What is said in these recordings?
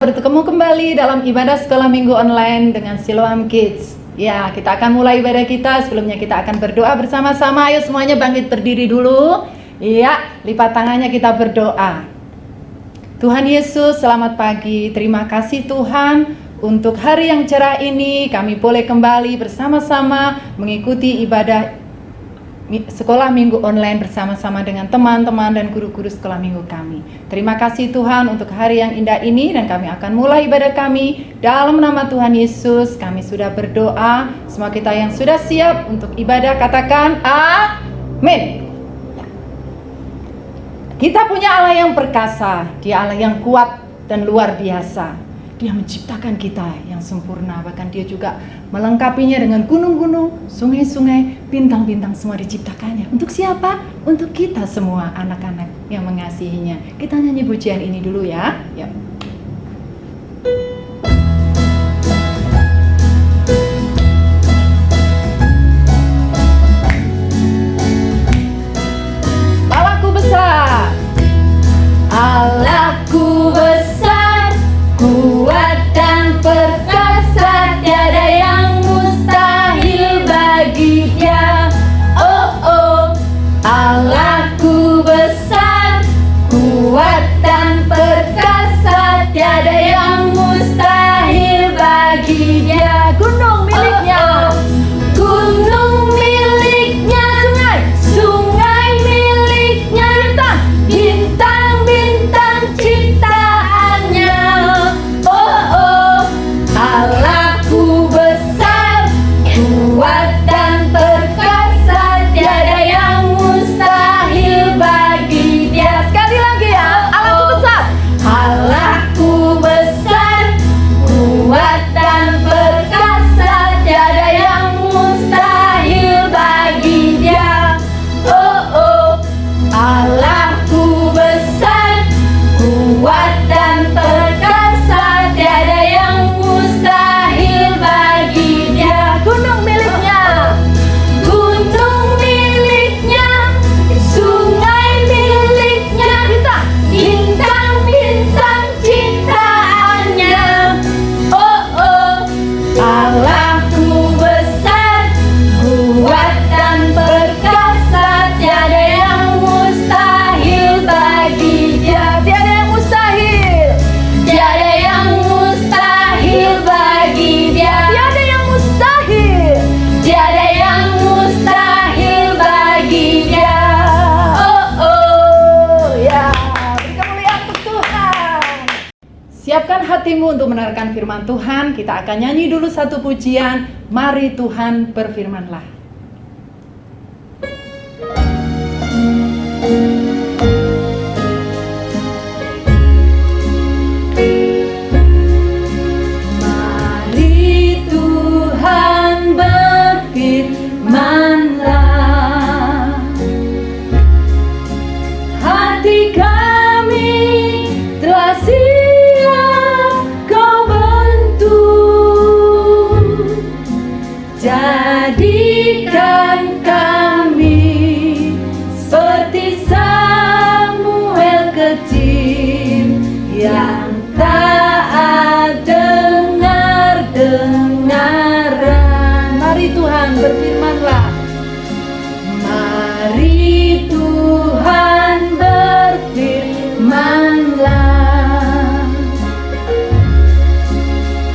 Bertemu kembali dalam ibadah sekolah minggu online dengan Siloam Kids. Ya, kita akan mulai ibadah kita. Sebelumnya kita akan berdoa bersama-sama. Ayo semuanya bangkit berdiri dulu. Ya, lipat tangannya, kita berdoa. Tuhan Yesus, selamat pagi. Terima kasih Tuhan untuk hari yang cerah ini. Kami boleh kembali bersama-sama mengikuti ibadah sekolah minggu online bersama-sama dengan teman-teman dan guru-guru sekolah minggu kami. Terima kasih Tuhan untuk hari yang indah ini, dan kami akan mulai ibadah kami dalam nama Tuhan Yesus. Kami sudah berdoa. Semua kita yang sudah siap untuk ibadah katakan amin. Kita punya Allah yang perkasa, Dia Allah yang kuat dan luar biasa. Dia menciptakan kita yang sempurna, bahkan Dia juga melengkapinya dengan gunung-gunung, sungai-sungai, bintang-bintang, semua diciptakannya. Untuk siapa? Untuk kita semua anak-anak yang mengasihinya. Kita nyanyi pujian ini dulu ya. Yuk. Allahku besar, Allahku besar, kuat dan perkasa, tiada yang mustahil bagi Dia. Oh oh, Allahku besar, kuat dan perkasa, tiada yang mustahil bagi Dia. Gunung miliknya, gunung miliknya, sungai miliknya, bintang ciptaannya. Oh oh, Allahku besar, kuat dan perkasa, tiada yang mustahil bagi Dia. Sekali lagi ya, Allahku besar, Allahku besar, kuat dan perkasa, tiada yang mustahil bagi Dia. Oh oh, Allahku besar, kuat dan perkasa, tiada yang mustahil bagi Dia. Gunung miliknya, sungai miliknya, bintang ciptaannya. Oh oh, Allahku besar, kuat dan perkasa, tiada yang mustahil bagi Dia. Tiada yang mustahil, tiada yang mustahil bagi Dia. Tiada yang mustahil, tiada yang mustahil bagi Dia. Oh oh, ya, beri kemuliaan untuk Tuhan. Siapkan hatimu untuk mendengarkan firman Tuhan. Kita akan nyanyi dulu satu pujian. Mari Tuhan berfirmanlah. Mari Tuhan berfirmanlah, hati kami telah siap Kau bentuk, jadikan kami seperti Samuel kecil yang taat dengar-dengaran. Mari Tuhan berfirmanlah. Mari Tuhan berfirmanlah,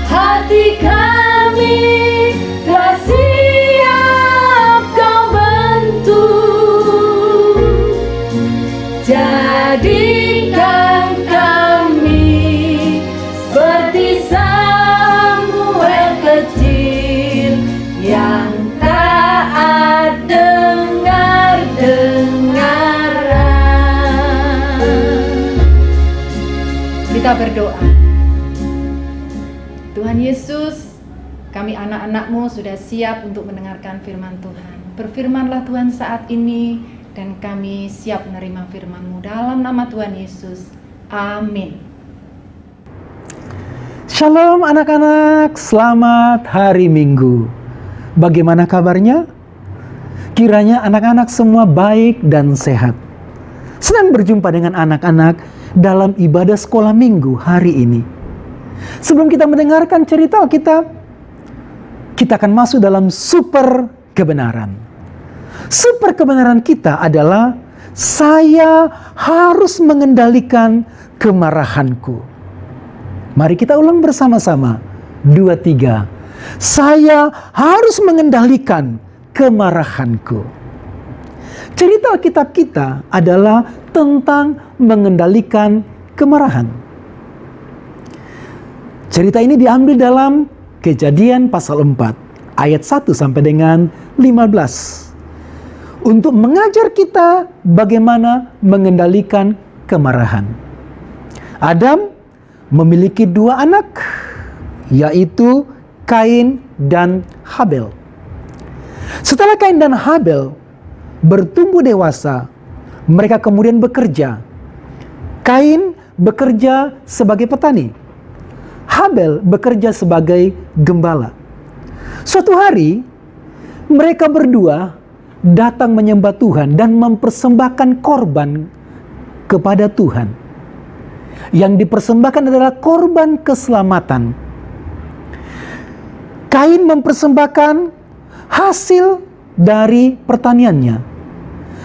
hati kami telah siap Kau bentuk, jadikan kami seperti Samuel kecil yang taat dengar-dengaran. Kita berdoa. Tuhan Yesus, kami anak-anak-Mu sudah siap untuk mendengarkan firman Tuhan. Berfirmanlah Tuhan saat ini, dan kami siap menerima firman-Mu dalam nama Tuhan Yesus. Amin. Shalom anak-anak, selamat hari Minggu. Bagaimana kabarnya? Kiranya anak-anak semua baik dan sehat. Senang berjumpa dengan anak-anak dalam ibadah sekolah minggu hari ini. Sebelum kita mendengarkan cerita Alkitab, kita akan masuk dalam super kebenaran. Super kebenaran kita adalah saya harus mengendalikan kemarahanku. Mari kita ulang bersama-sama. 2, 3. Saya harus mengendalikan kemarahanku. Cerita Alkitab kita adalah tentang mengendalikan kemarahan. Cerita ini diambil dalam Kejadian pasal 4, ayat 1 sampai dengan 15. Untuk mengajar kita bagaimana mengendalikan kemarahan. Adam memiliki 2 anak, yaitu Kain dan Habel. Setelah Kain dan Habel bertumbuh dewasa, mereka kemudian bekerja. Kain bekerja sebagai petani. Habel bekerja sebagai gembala. Suatu hari, mereka berdua datang menyembah Tuhan dan mempersembahkan korban kepada Tuhan. Yang dipersembahkan adalah korban keselamatan. Kain mempersembahkan hasil dari pertaniannya,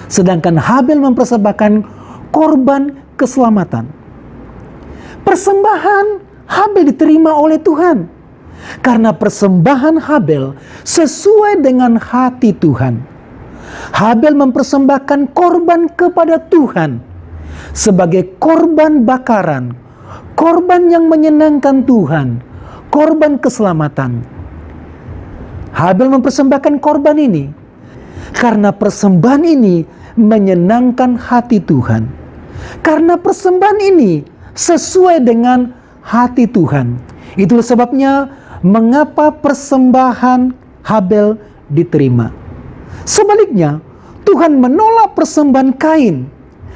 sedangkan Habel mempersembahkan korban keselamatan. Persembahan Habel diterima oleh Tuhan karena persembahan Habel sesuai dengan hati Tuhan. Habel mempersembahkan korban kepada Tuhan sebagai korban bakaran, korban yang menyenangkan Tuhan, korban keselamatan. Habel mempersembahkan korban ini karena persembahan ini menyenangkan hati Tuhan. Karena persembahan ini sesuai dengan hati Tuhan. Itulah sebabnya mengapa persembahan Habel diterima. Sebaliknya, Tuhan menolak persembahan Kain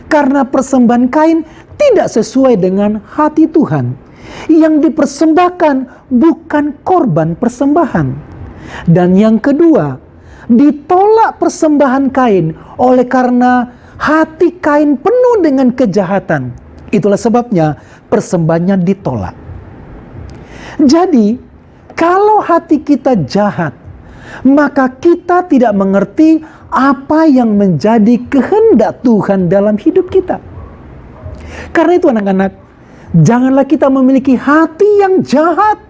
karena persembahan Kain tidak sesuai dengan hati Tuhan. Yang dipersembahkan bukan korban persembahan. Dan yang kedua, ditolak persembahan Kain oleh karena hati Kain penuh dengan kejahatan. Itulah sebabnya persembahannya ditolak. Jadi, kalau hati kita jahat, maka kita tidak mengerti apa yang menjadi kehendak Tuhan dalam hidup kita. Karena itu anak-anak, janganlah kita memiliki hati yang jahat,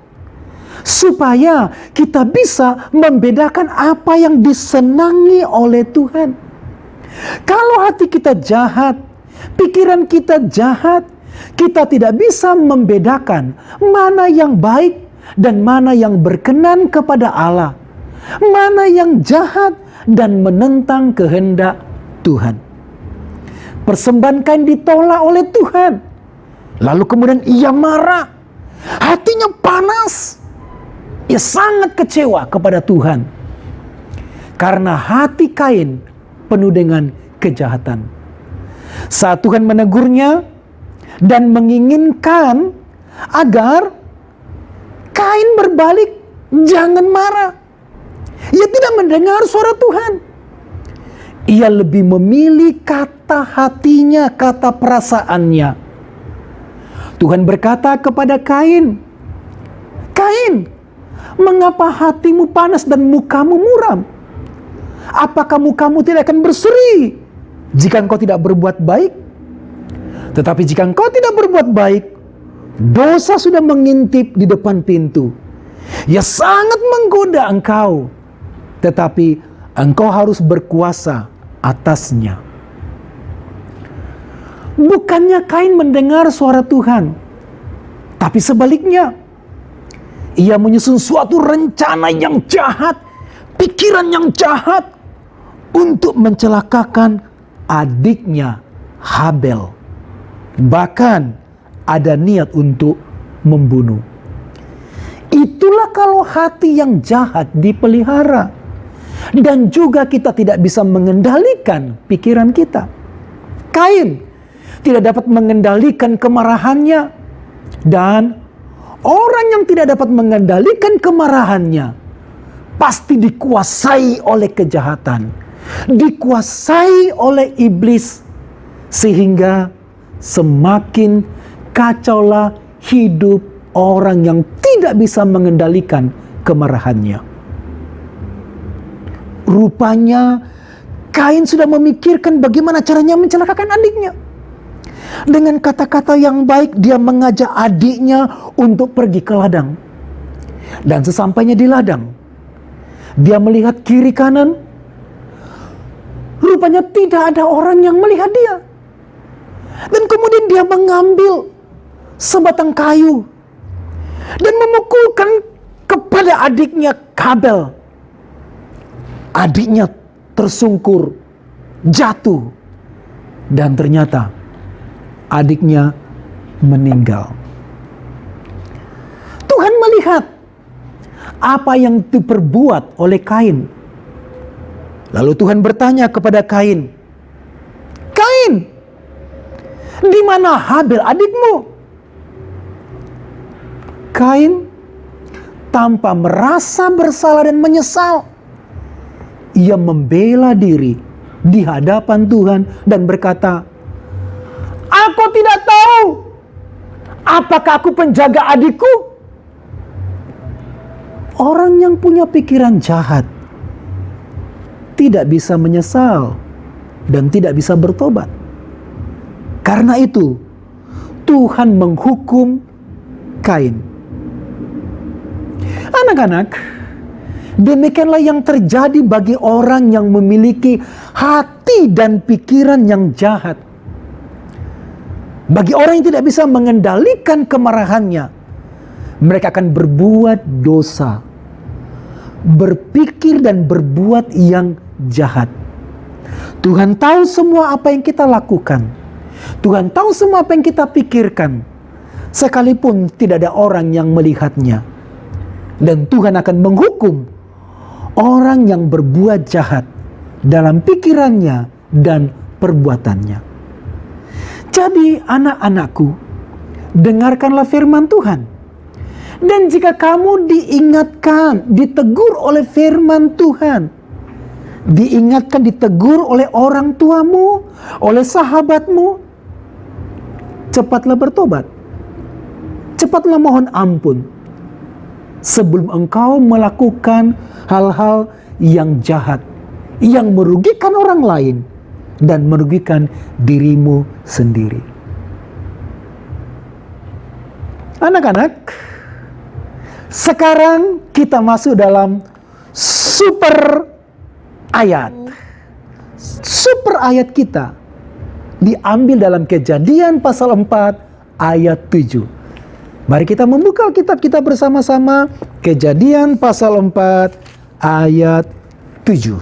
supaya kita bisa membedakan apa yang disenangi oleh Tuhan. Kalau hati kita jahat, pikiran kita jahat, kita tidak bisa membedakan mana yang baik dan mana yang berkenan kepada Allah, mana yang jahat dan menentang kehendak Tuhan. Persembahan Kain ditolak oleh Tuhan. Lalu kemudian ia marah, hatinya panas. Ia sangat kecewa kepada Tuhan karena hati Kain penuh dengan kejahatan. Saat Tuhan menegurnya dan menginginkan agar Kain berbalik, jangan marah. Ia tidak mendengar suara Tuhan. Ia lebih memilih kata hatinya, kata perasaannya. Tuhan berkata kepada Kain, "Kain, mengapa hatimu panas dan mukamu muram? Apakah mukamu tidak akan berseri jika engkau tidak berbuat baik? Tetapi jika engkau tidak berbuat baik, dosa sudah mengintip di depan pintu. Ia sangat menggoda engkau, tetapi engkau harus berkuasa atasnya." Bukannya Kain mendengar suara Tuhan, tapi sebaliknya, ia menyusun suatu rencana yang jahat, pikiran yang jahat untuk mencelakakan adiknya Habel. Bahkan ada niat untuk membunuh. Itulah kalau hati yang jahat dipelihara. Dan juga kita tidak bisa mengendalikan pikiran kita. Kain tidak dapat mengendalikan kemarahannya. Dan orang yang tidak dapat mengendalikan kemarahannya pasti dikuasai oleh kejahatan, dikuasai oleh iblis, sehingga semakin kacaulah hidup orang yang tidak bisa mengendalikan kemarahannya. Rupanya Kain sudah memikirkan bagaimana caranya mencelakakan adiknya. Dengan kata-kata yang baik dia mengajak adiknya untuk pergi ke ladang. Dan sesampainya di ladang, dia melihat kiri kanan. Rupanya tidak ada orang yang melihat dia. Dan kemudian dia mengambil sebatang kayu dan memukulkan kepada adiknya Habel. Adiknya tersungkur, jatuh, dan ternyata adiknya meninggal. Tuhan melihat apa yang diperbuat oleh Kain. Lalu Tuhan bertanya kepada Kain, "Kain, di mana Habel adikmu?" Kain tanpa merasa bersalah dan menyesal, ia membela diri di hadapan Tuhan dan berkata, "Aku tidak tahu apakah aku penjaga adikku." Orang yang punya pikiran jahat tidak bisa menyesal dan tidak bisa bertobat. Karena itu, Tuhan menghukum Kain. Anak-anak, demikianlah yang terjadi bagi orang yang memiliki hati dan pikiran yang jahat. Bagi orang yang tidak bisa mengendalikan kemarahannya, mereka akan berbuat dosa, berpikir dan berbuat yang jahat. Tuhan tahu semua apa yang kita lakukan. Tuhan tahu semua apa yang kita pikirkan, sekalipun tidak ada orang yang melihatnya. Dan Tuhan akan menghukum orang yang berbuat jahat dalam pikirannya dan perbuatannya. Jadi anak-anakku, dengarkanlah firman Tuhan. Dan jika kamu diingatkan, ditegur oleh firman Tuhan, diingatkan, ditegur oleh orang tuamu, oleh sahabatmu, cepatlah bertobat. Cepatlah mohon ampun sebelum engkau melakukan hal-hal yang jahat, yang merugikan orang lain dan merugikan dirimu sendiri. Anak-anak, sekarang kita masuk dalam super ayat. Super ayat kita diambil dalam Kejadian pasal 4 ayat 7. Mari kita membuka Alkitab kita bersama-sama. Kejadian pasal 4 ayat 7.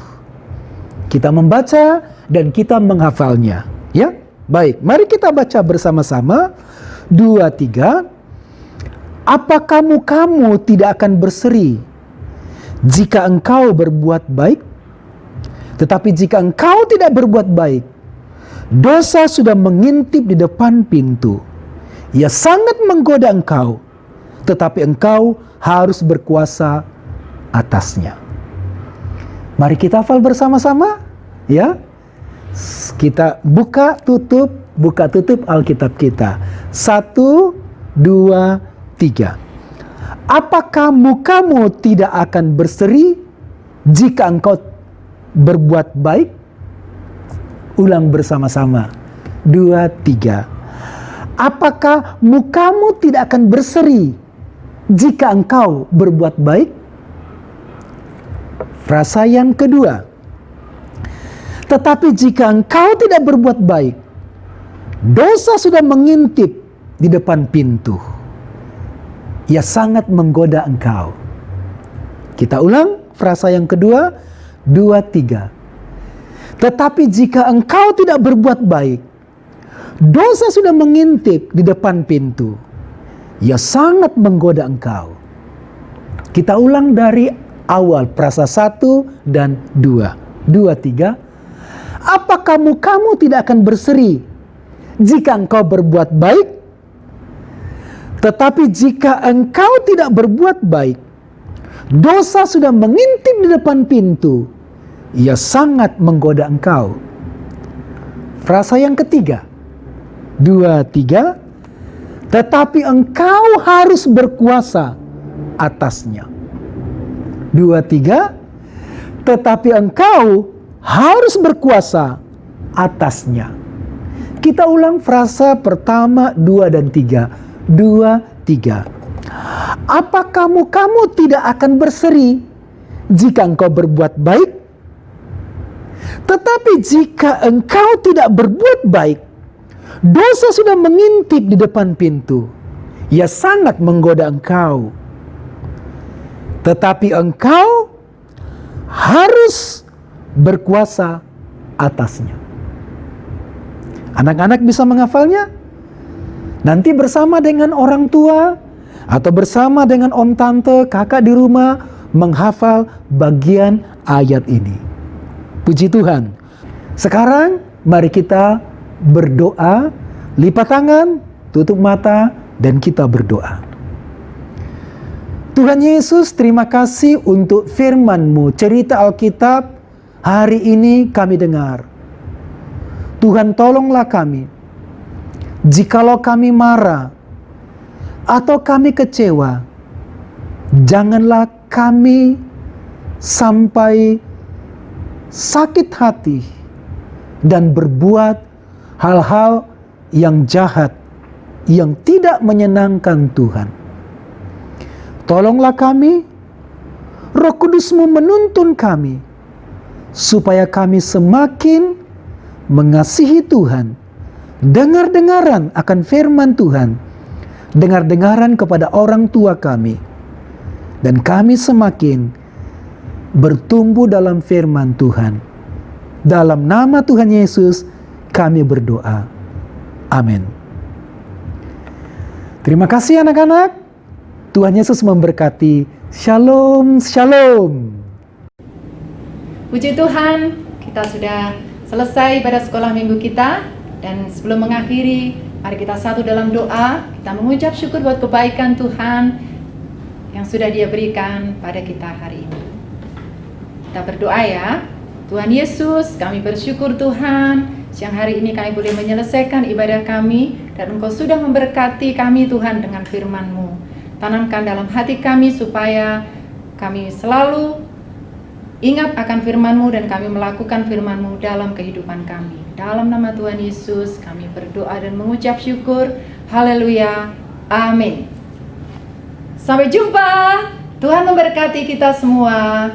Kita membaca dan kita menghafalnya, ya. Baik, mari kita baca bersama-sama. 2, 3. Apakah kamu tidak akan berseri jika engkau berbuat baik? Tetapi jika engkau tidak berbuat baik, dosa sudah mengintip di depan pintu. Ia sangat menggoda engkau, tetapi engkau harus berkuasa atasnya. Mari kita hafal bersama-sama, ya. Kita buka tutup Alkitab kita. 1, 2, 3. Apakah mukamu tidak akan berseri jika engkau berbuat baik? Ulang bersama-sama. 2, 3. Apakah mukamu tidak akan berseri jika engkau berbuat baik? Frasa yang kedua. Tetapi jika engkau tidak berbuat baik, dosa sudah mengintip di depan pintu. Ia sangat menggoda engkau. Kita ulang frasa yang kedua. 2, 3. Tetapi jika engkau tidak berbuat baik, dosa sudah mengintip di depan pintu. Ia sangat menggoda engkau. Kita ulang dari awal frasa 1 dan 2. 2, 3. Apakah kamu tidak akan berseri jika engkau berbuat baik? Tetapi jika engkau tidak berbuat baik, dosa sudah mengintip di depan pintu. Ia sangat menggoda engkau. Frasa yang ketiga. 2, 3. tetapi engkau harus berkuasa atasnya. 2, 3, tetapi engkau harus berkuasa atasnya. Kita ulang frasa pertama 2 dan 3. 2, 3. Apa kamu tidak akan berseri jika engkau berbuat baik? Tetapi jika engkau tidak berbuat baik, dosa sudah mengintip di depan pintu. Ia sangat menggoda engkau. Tetapi engkau harus berkuasa atasnya. Anak-anak bisa menghafalnya? Nanti bersama dengan orang tua atau bersama dengan om tante, kakak di rumah menghafal bagian ayat ini. Puji Tuhan. Sekarang mari kita berdoa, lipat tangan, tutup mata, dan kita berdoa. Tuhan Yesus, terima kasih untuk firman-Mu, cerita Alkitab hari ini kami dengar. Tuhan, tolonglah kami. Jikalau kami marah atau kami kecewa, janganlah kami sampai sakit hati dan berbuat hal-hal yang jahat, yang tidak menyenangkan Tuhan. Tolonglah kami, Roh Kudus-Mu menuntun kami, supaya kami semakin mengasihi Tuhan, dengar-dengaran akan firman Tuhan, dengar-dengaran kepada orang tua kami, dan kami semakin bertumbuh dalam firman Tuhan. Dalam nama Tuhan Yesus kami berdoa. Amin. Terima kasih anak-anak. Tuhan Yesus memberkati. Shalom, shalom. Puji Tuhan, kita sudah selesai pada sekolah minggu kita. Dan sebelum mengakhiri, mari kita satu dalam doa. Kita mengucap syukur buat kebaikan Tuhan yang sudah Dia berikan pada kita hari ini. Kita berdoa ya. Tuhan Yesus, kami bersyukur Tuhan, siang hari ini kami boleh menyelesaikan ibadah kami, dan Engkau sudah memberkati kami Tuhan dengan firman-Mu. Tanamkan dalam hati kami supaya kami selalu ingat akan firman-Mu dan kami melakukan firman-Mu dalam kehidupan kami. Dalam nama Tuhan Yesus kami berdoa dan mengucap syukur. Haleluya. Amin. Sampai jumpa. Tuhan memberkati kita semua.